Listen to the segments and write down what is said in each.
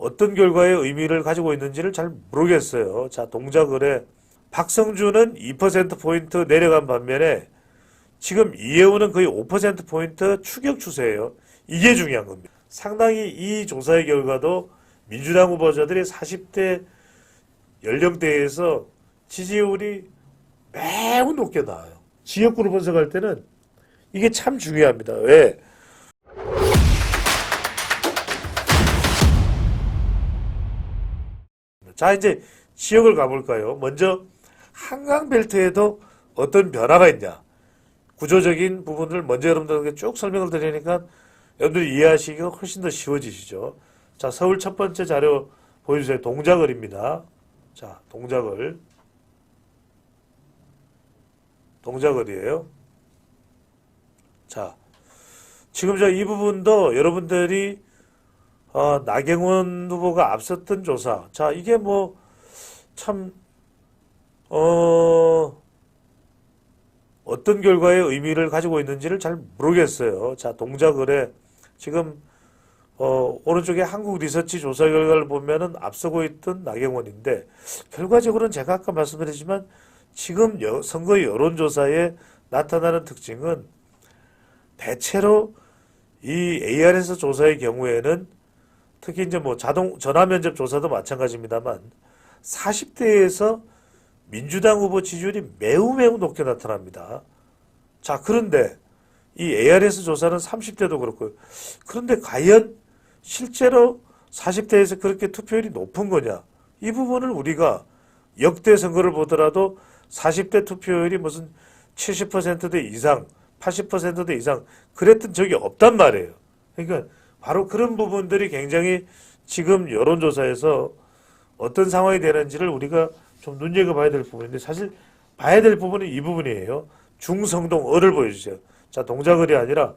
어떤 결과의 의미를 가지고 있는지를 잘 모르겠어요. 자, 동작을에 박성준은 2%포인트 내려간 반면에 지금 이해운은 거의 5%포인트 추격 추세예요. 이게 중요한 겁니다. 상당히 이 조사의 결과도 민주당 후보자들이 40대 연령대에서 지지율이 매우 높게 나와요. 지역구를 분석할 때는 이게 참 중요합니다. 왜? 자, 이제 지역을 가볼까요? 먼저 한강벨트에도 어떤 변화가 있냐. 구조적인 부분을 먼저 여러분들에게 쭉 설명을 드리니까 여러분들이 이해하시기가 훨씬 더 쉬워지시죠. 자, 서울 첫 번째 자료 보여주세요. 동작을입니다. 자, 동작을이에요. 자, 지금 이 부분도 여러분들이 나경원 후보가 앞섰던 조사. 자, 이게 뭐 참 어떤 결과의 의미를 가지고 있는지를 잘 모르겠어요. 자, 동작을에 지금 오른쪽에 한국 리서치 조사 결과를 보면은 앞서고 있던 나경원인데, 결과적으로는 제가 아까 말씀드렸지만 지금 선거 여론조사에 나타나는 특징은 대체로 이 ARS 조사의 경우에는 특히 이제 뭐 전화 면접 조사도 마찬가지입니다만 40대에서 민주당 후보 지지율이 매우 높게 나타납니다. 자, 그런데 이 ARS 조사는 30대도 그렇고요. 그런데 과연 실제로 40대에서 그렇게 투표율이 높은 거냐? 이 부분을 우리가 역대 선거를 보더라도 40대 투표율이 무슨 70%대 이상, 80%대 이상 그랬던 적이 없단 말이에요. 그러니까 바로 그런 부분들이 굉장히 지금 여론조사에서 어떤 상황이 되는지를 우리가 좀 눈여겨봐야 될 부분인데, 사실 봐야 될 부분은 이 부분이에요. 중성동 을을 보여주세요. 자, 동작을이 아니라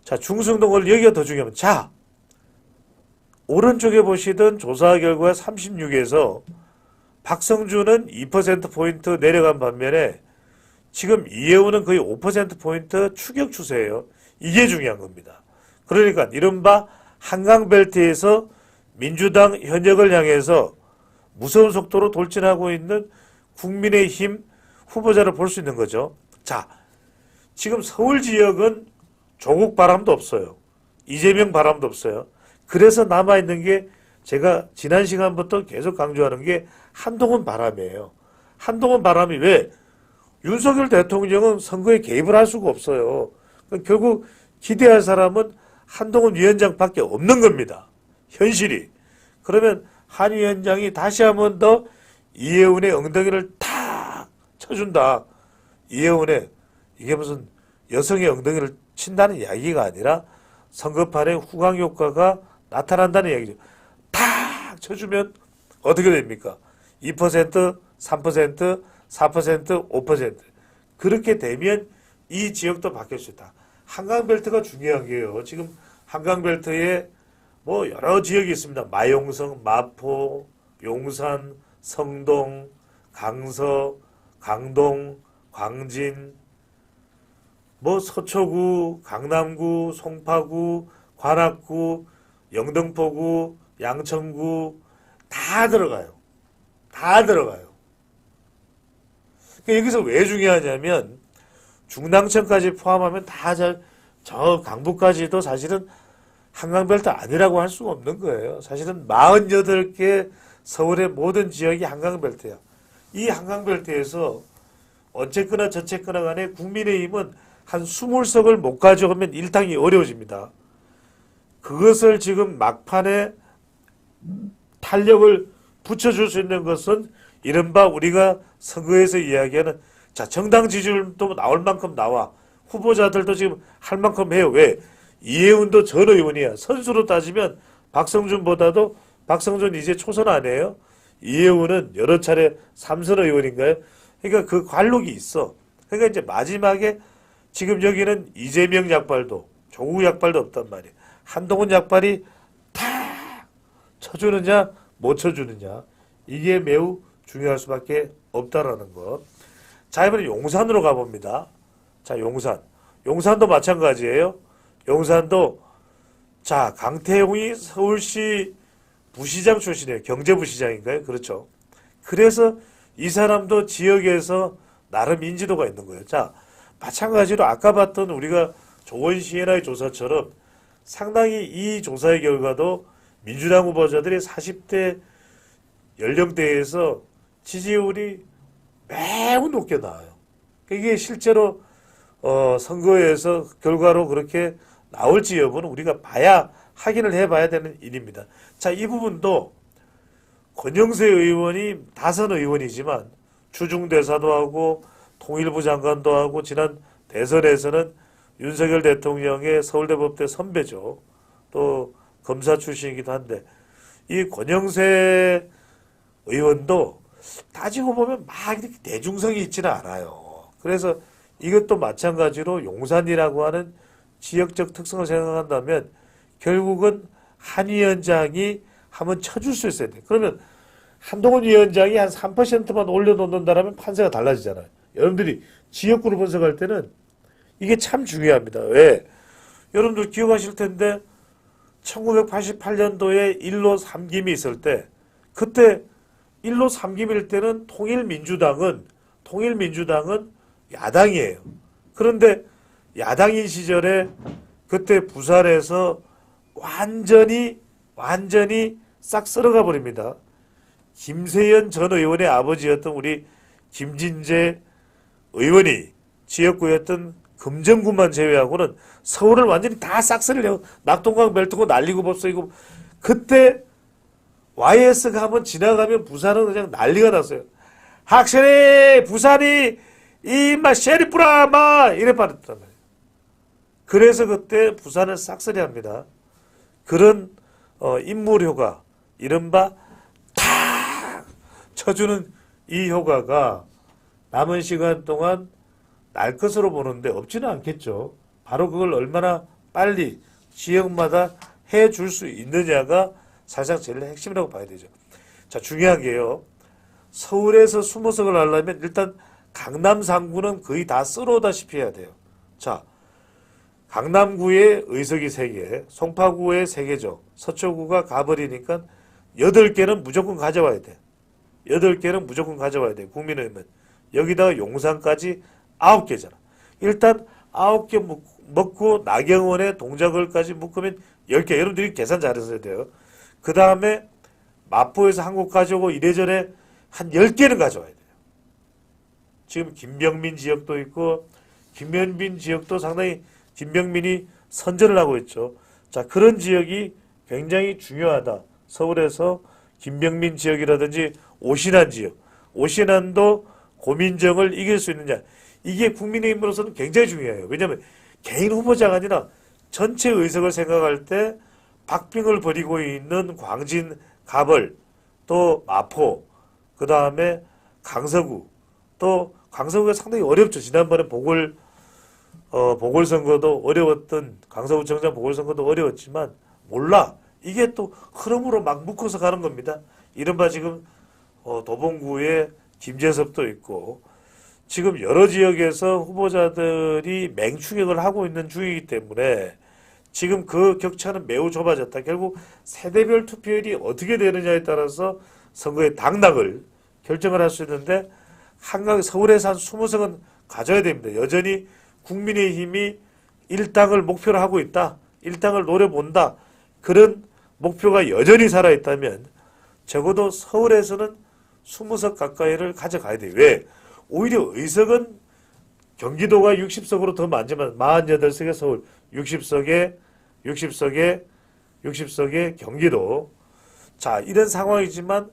자, 중성동 을 여기가 더 중요하면, 자, 오른쪽에 보시던 조사 결과 36에서 박성준은 2%포인트 내려간 반면에 지금 이해운은 거의 5%포인트 추격 추세예요. 이게 중요한 겁니다. 그러니까 이른바 한강벨트에서 민주당 현역을 향해서 무서운 속도로 돌진하고 있는 국민의힘 후보자를 볼 수 있는 거죠. 자, 지금 서울 지역은 조국 바람도 없어요. 이재명 바람도 없어요. 그래서 남아있는 게 제가 지난 시간부터 계속 강조하는 게 한동훈 바람이에요. 한동훈 바람이 왜? 윤석열 대통령은 선거에 개입을 할 수가 없어요. 그러니까 결국 기대할 사람은 한동훈 위원장밖에 없는 겁니다. 현실이. 그러면 한 위원장이 다시 한 번 더 이해운의 엉덩이를 탁 쳐준다. 이해운의, 이게 무슨 여성의 엉덩이를 친다는 이야기가 아니라 선거판에 후광 효과가 나타난다는 이야기죠. 탁 쳐주면 어떻게 됩니까? 2%, 3%, 4%, 5%. 그렇게 되면 이 지역도 바뀔 수 있다. 한강벨트가 중요한 게요. 지금 한강벨트에 뭐 여러 지역이 있습니다. 마용성, 마포, 용산, 성동, 강서, 강동, 광진, 뭐 서초구, 강남구, 송파구, 관악구, 영등포구, 양천구 다 들어가요. 다 들어가요. 그러니까 여기서 왜 중요하냐면 중랑천까지 포함하면 다 저 강북까지도 사실은 한강벨트 아니라고 할 수가 없는 거예요. 사실은 48개 서울의 모든 지역이 한강벨트야. 이 한강벨트에서 어쨌거나 저쨌거나 간에 국민의힘은 한 20석을 못 가져오면 일당이 어려워집니다. 그것을 지금 막판에 탄력을 붙여줄 수 있는 것은 이른바 우리가 선거에서 이야기하는, 자, 정당 지지율도 나올 만큼 나와. 후보자들도 지금 할 만큼 해요. 왜? 이해운도 전 의원이야. 선수로 따지면 박성준 이제 초선 아니에요? 이해운은 여러 차례 3선 의원인가요? 그러니까 그 관록이 있어. 그러니까 이제 마지막에 지금 여기는 이재명 약발도 조국 약발도 없단 말이에요. 한동훈 약발이 탁 쳐주느냐 못 쳐주느냐, 이게 매우 중요할 수밖에 없다라는 것. 자, 이번에 용산으로 가봅니다. 자, 용산도 마찬가지예요. 용산도 자, 강태용이 서울시 부시장 출신이에요. 경제부시장인가요? 그렇죠. 그래서 이 사람도 지역에서 나름 인지도가 있는 거예요. 자, 마찬가지로 아까 봤던 우리가 조원 시에나의 조사처럼 상당히 이 조사의 결과도 민주당 후보자들이 40대 연령대에서 지지율이 매우 높게 나와요. 이게 실제로 선거에서 결과로 그렇게 나올지 여부는 우리가 봐야 확인을 해봐야 되는 일입니다. 자, 이 부분도 권영세 의원이 다선 의원이지만 주중대사도 하고 통일부 장관도 하고 지난 대선에서는 윤석열 대통령의 서울대법대 선배죠. 또 검사 출신이기도 한데 이 권영세 의원도 따지고 보면 막 이렇게 대중성이 있지는 않아요. 그래서 이것도 마찬가지로 용산이라고 하는 지역적 특성을 생각한다면 결국은 한 위원장이 한번 쳐줄 수 있어야 돼. 그러면 한동훈 위원장이 한 3%만 올려놓는다라면 판세가 달라지잖아요. 여러분들이 지역구를 분석할 때는 이게 참 중요합니다. 왜? 여러분들 기억하실 텐데 1988년도에 1로 3김이 있을 때 그때 1로 3김일 때는 통일민주당은 야당이에요. 그런데 야당인 시절에 그때 부산에서 완전히 싹 썰어가 버립니다. 김세연 전 의원의 아버지였던 우리 김진재 의원이 지역구였던 금정구만 제외하고는 서울을 완전히 다 싹쓸이려고 낙동강 벨트고 날리고 법석이고 그때 YS가 한번 지나가면 부산은 그냥 난리가 났어요. 확실히 부산이 이마 셰리프라 마 이래 빠졌단 말이에요. 그래서 그때 부산을 싹쓸이합니다. 그런 인물 효과 이른바 탁 쳐주는 이 효과가 남은 시간 동안 날 것으로 보는데 없지는 않겠죠. 바로 그걸 얼마나 빨리 지역마다 해줄 수 있느냐가 사실상 제일 핵심이라고 봐야 되죠. 자, 중요한 게요. 서울에서 20석을 하려면 일단 강남 3구는 거의 다 쓸어오다시피 해야 돼요. 자, 강남구에 의석이 3개, 송파구에 3개죠. 서초구가 가버리니까 8개는 무조건 가져와야 돼. 8개는 무조건 가져와야 돼. 국민의힘은. 여기다가 용산까지 9개잖아. 일단 9개 먹고 나경원의 동작을까지 묶으면 10개. 여러분들이 계산 잘해서야 돼요. 그 다음에 마포에서 한 곳 가져오고 이래저래 한 10개는 가져와야 돼요. 지금 김병민 지역도 있고 김현빈 지역도 상당히 김병민이 선전을 하고 있죠. 자, 그런 지역이 굉장히 중요하다. 서울에서 김병민 지역이라든지 오신환 지역. 오신환도 고민정을 이길 수 있느냐. 이게 국민의힘으로서는 굉장히 중요해요. 왜냐하면 개인 후보자가 아니라 전체 의석을 생각할 때 박빙을 벌이고 있는 광진, 가벌, 또 마포, 그 다음에 강서구, 또 강서구가 상당히 어렵죠. 지난번에 보궐선거도 어려웠던 강서구청장 보궐선거도 어려웠지만 몰라. 이게 또 흐름으로 막 묶어서 가는 겁니다. 이른바 지금 도봉구에 김재섭도 있고 지금 여러 지역에서 후보자들이 맹추격을 하고 있는 중이기 때문에 지금 그 격차는 매우 좁아졌다. 결국 세대별 투표율이 어떻게 되느냐에 따라서 선거의 당락을 결정을 할 수 있는데 한강 서울에서 한 20석은 가져야 됩니다. 여전히 국민의힘이 1당을 목표로 하고 있다. 1당을 노려본다. 그런 목표가 여전히 살아있다면 적어도 서울에서는 20석 가까이를 가져가야 돼요. 왜? 오히려 의석은 경기도가 60석으로 더 많지만 48석의 서울, 60석의 경기도. 자, 이런 상황이지만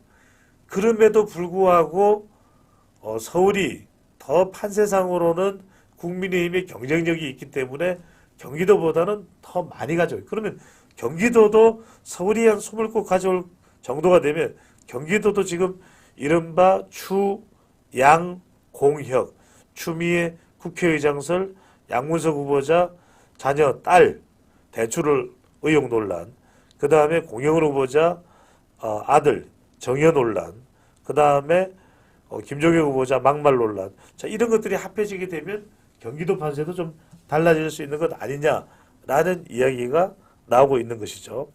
그럼에도 불구하고 서울이 더 판세상으로는 국민의힘의 경쟁력이 있기 때문에 경기도보다는 더 많이 가져요. 그러면 경기도도 서울이 한 20곳 가져올 정도가 되면 경기도도 지금 이른바 추, 양, 공혁, 추미애 국회의장설, 양문석 후보자 자녀, 딸 대출을 의혹 논란, 그 다음에 공영을 후보자 아들 정여 논란, 그 다음에 김종혁 후보자 막말 논란. 자, 이런 것들이 합해지게 되면 경기도 판세도 좀 달라질 수 있는 것 아니냐라는 이야기가 나오고 있는 것이죠.